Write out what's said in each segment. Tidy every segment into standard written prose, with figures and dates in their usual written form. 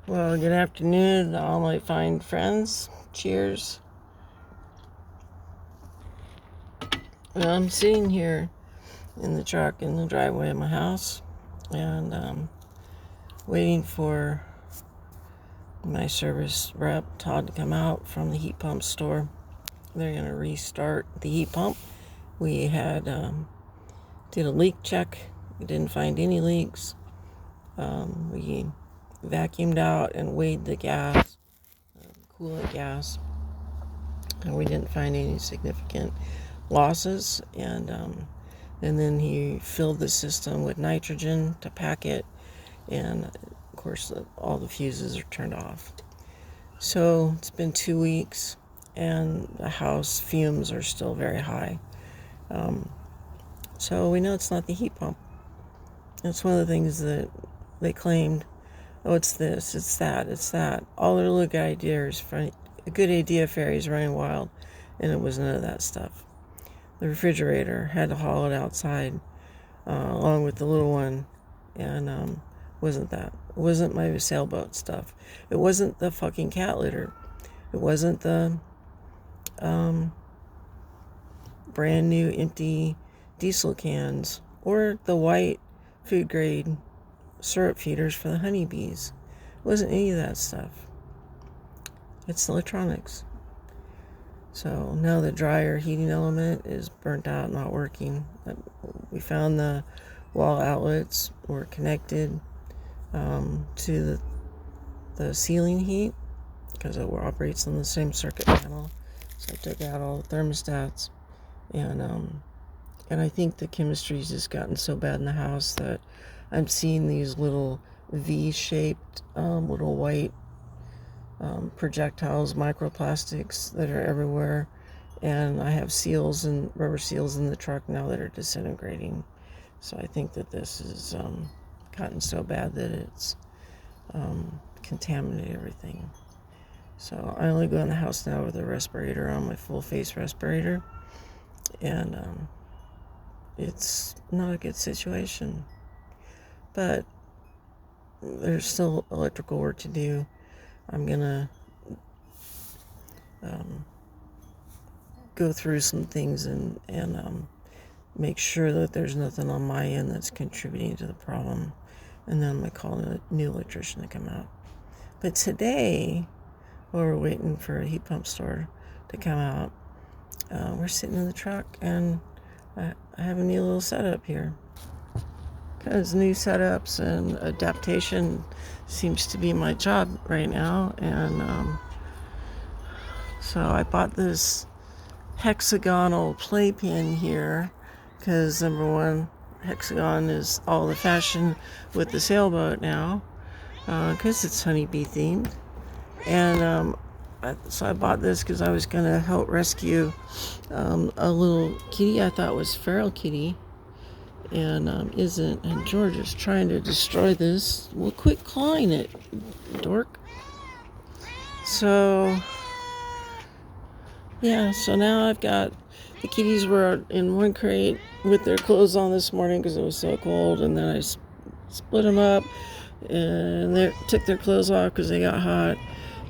Well, good afternoon, all my fine friends. Cheers. Well, I'm sitting here in the truck in the driveway of my house and waiting for my service rep, Todd, to come out from the Heatpump Store. They're going to restart the heat pump. We had did a leak check. We didn't find any leaks. We vacuumed out and weighed the gas, coolant gas, and we didn't find any significant losses. And then he filled the system with nitrogen to pack it, and of course all the fuses are turned off. So it's been 2 weeks and the house fumes are still very high. So we know it's not the heat pump. It's one of the things that they claimed, oh, it's this, it's that. All their little good ideas, a good idea fairies running wild, and it was none of that stuff. The refrigerator had to haul it outside along with the little one, and wasn't that. It wasn't my sailboat stuff. It wasn't the fucking cat litter. It wasn't the brand new empty diesel cans or the white food grade syrup feeders for the honeybees. It wasn't any of that stuff. It's electronics. So now the dryer heating element is burnt out, not working. We found the wall outlets were connected to the ceiling heat because it operates on the same circuit panel. So I took out all the thermostats, and I think the chemistry's just gotten so bad in the house that I'm seeing these little V-shaped little white projectiles, microplastics that are everywhere, and I have seals and rubber seals in the truck now that are disintegrating. So I think that this has gotten so bad that it's contaminated everything. So I only go in the house now with a respirator on, my full face respirator, and it's not a good situation. But there's still electrical work to do. I'm gonna go through some things and make sure that there's nothing on my end that's contributing to the problem, and then I'm gonna call a new electrician to come out. But today, while we're waiting for a heat pump store to come out, we're sitting in the truck, and I have a new little setup here. Because new setups and adaptation seems to be my job right now, and so I bought this hexagonal playpen here because number one, hexagon is all the fashion with the sailboat now because it's honeybee themed, and so I bought this because I was going to help rescue a little kitty I thought was feral kitty, and isn't, and George is trying to destroy this. Well, quit clawing it, dork. So yeah, so now I've got, the kitties were in one crate with their clothes on this morning because it was so cold, and then I split them up and they took their clothes off because they got hot,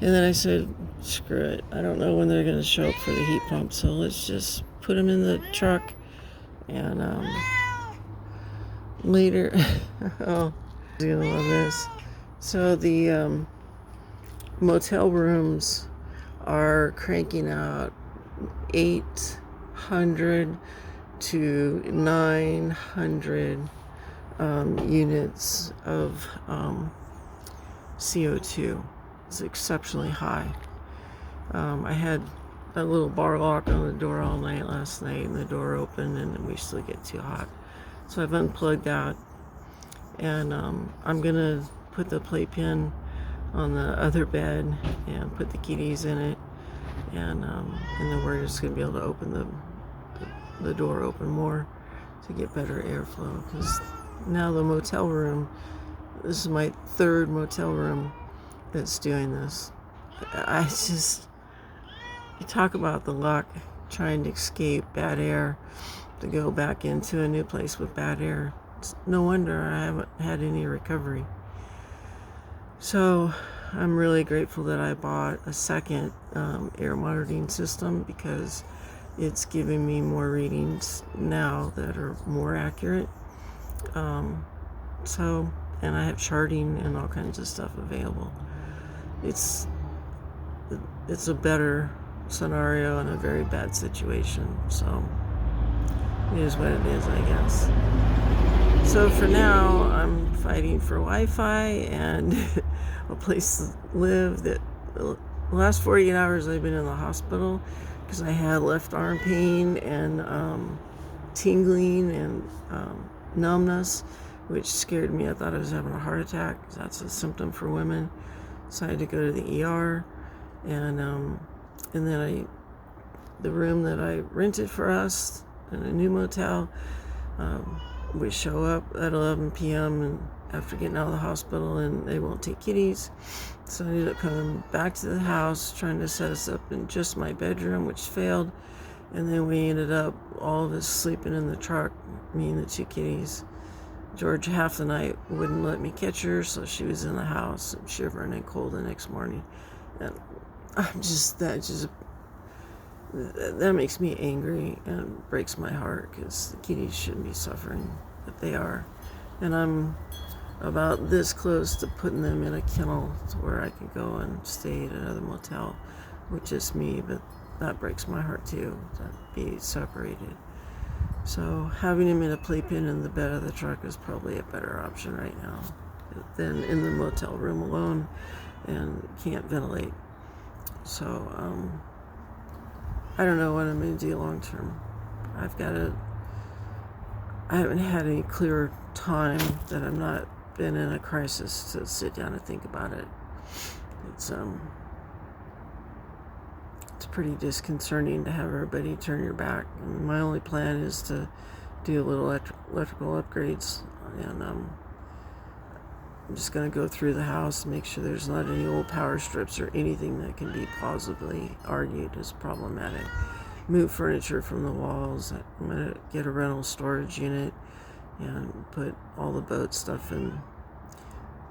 and then I said, screw it, I don't know when they're going to show up for the heat pump, so let's just put them in the truck, and later, oh, I'm going to love this. So the motel rooms are cranking out 800 to 900 units of CO2. It's exceptionally high. I had a little bar lock on the door all night last night, and the door opened, and we still get too hot. So I've unplugged that, and I'm gonna put the playpen on the other bed and put the kitties in it, and then we're just gonna be able to open the door open more to get better airflow, because now the motel room, this is my third motel room that's doing this. You talk about the luck trying to escape bad air to go back into a new place with bad air. It's no wonder I haven't had any recovery. So I'm really grateful that I bought a second air monitoring system, because it's giving me more readings now that are more accurate. And I have charting and all kinds of stuff available. It's a better scenario in a very bad situation, so it is what it is, I guess. So for now, I'm fighting for Wi-Fi and a place to live. That the last 48 hours I've been in the hospital because I had left arm pain and tingling and numbness, which scared me. I thought I was having a heart attack. That's a symptom for women. So I had to go to the ER, and then the room that I rented for us in a new motel, we show up at 11 p.m. and after getting out of the hospital, and they won't take kitties. So I ended up coming back to the house, trying to set us up in just my bedroom, which failed. And then we ended up, all of us, sleeping in the truck, me and the two kitties. George, half the night, wouldn't let me catch her, so she was in the house and shivering and cold the next morning. And that makes me angry and breaks my heart, because the kitties shouldn't be suffering, but they are. And I'm about this close to putting them in a kennel to where I could go and stay at another motel with just me, but that breaks my heart too, to be separated. So having him in a playpen in the bed of the truck is probably a better option right now than in the motel room alone and can't ventilate. So I don't know what I'm going to do long term. I haven't had any clear time that I'm not been in a crisis to sit down and think about it. It's pretty disconcerting to have everybody turn your back. And my only plan is to do a little electrical upgrades, and I'm just going to go through the house and make sure there's not any old power strips or anything that can be plausibly argued as problematic. Move furniture from the walls. I'm going to get a rental storage unit and put all the boat stuff in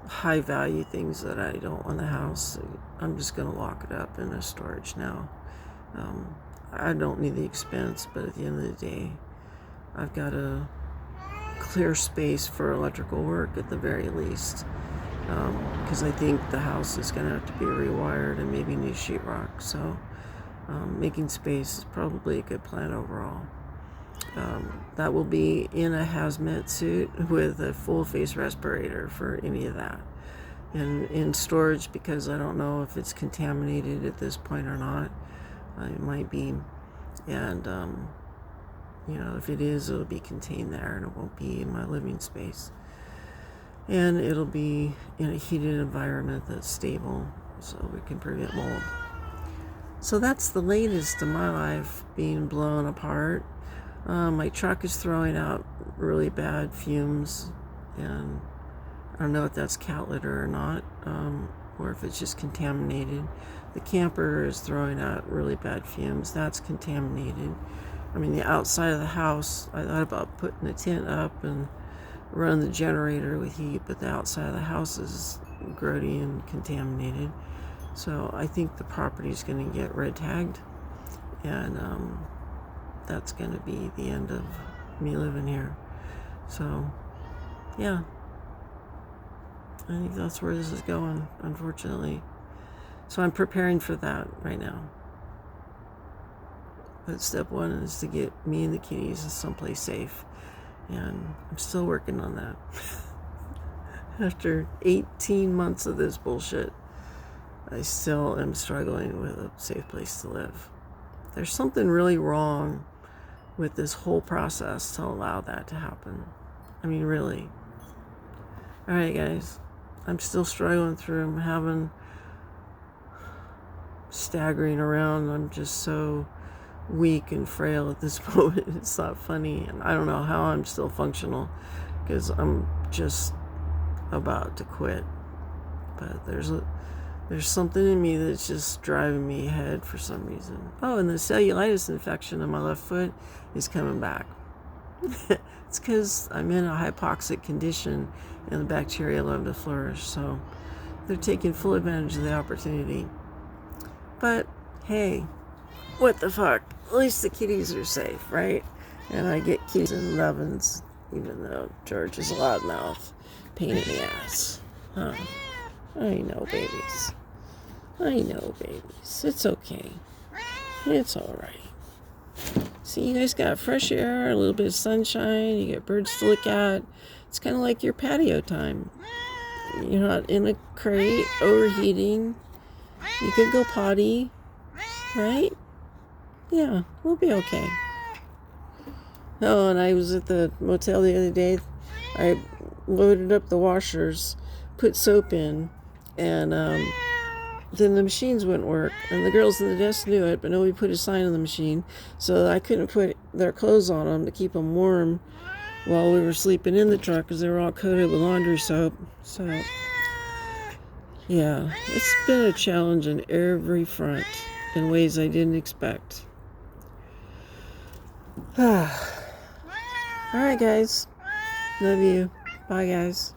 high value things that I don't want in the house. I'm just going to lock it up in a storage now. I don't need the expense, but at the end of the day, I've got a clear space for electrical work at the very least, because I think the house is going to have to be rewired and maybe new sheetrock. So making space is probably a good plan overall. That will be in a hazmat suit with a full face respirator for any of that, and in storage, because I don't know if it's contaminated at this point or not. It might be, and if it is, it'll be contained there and it won't be in my living space, and it'll be in a heated environment that's stable so we can prevent mold. So that's the latest in my life being blown apart. My truck is throwing out really bad fumes, and I don't know if that's cat litter or not, or if it's just contaminated. The camper is throwing out really bad fumes. That's contaminated. I mean, the outside of the house, I thought about putting a tent up and run the generator with heat, but the outside of the house is grody and contaminated. So I think the property is going to get red tagged, and that's going to be the end of me living here. So, yeah. I think that's where this is going, unfortunately. So I'm preparing for that right now. But step one is to get me and the kitties someplace safe. And I'm still working on that. After 18 months of this bullshit, I still am struggling with a safe place to live. There's something really wrong with this whole process to allow that to happen. I mean, really. All right, guys. I'm still struggling through. I'm having staggering around. I'm just so weak and frail at this moment. It's not funny, and I don't know how I'm still functional, because I'm just about to quit. But there's something in me that's just driving me ahead for some reason. Oh, and the cellulitis infection in my left foot is coming back. It's because I'm in a hypoxic condition and the bacteria love to flourish. So they're taking full advantage of the opportunity. But hey, what the fuck? At least the kitties are safe, right? And I get kitties and ovens, even though George is a loudmouth, pain in the ass. Huh? I know, babies. I know, babies. It's okay. It's all right. See, you guys got fresh air, a little bit of sunshine. You got birds to look at. It's kind of like your patio time. You're not in a crate overheating. You could go potty, right? Yeah, we'll be okay. Oh, and I was at the motel the other day. I loaded up the washers, put soap in, and then the machines wouldn't work. And the girls in the desk knew it, but nobody put a sign on the machine. So I couldn't put their clothes on them to keep them warm while we were sleeping in the truck because they were all coated with laundry soap. So, yeah, it's been a challenge on every front in ways I didn't expect. All right, guys. Love you. Bye, guys.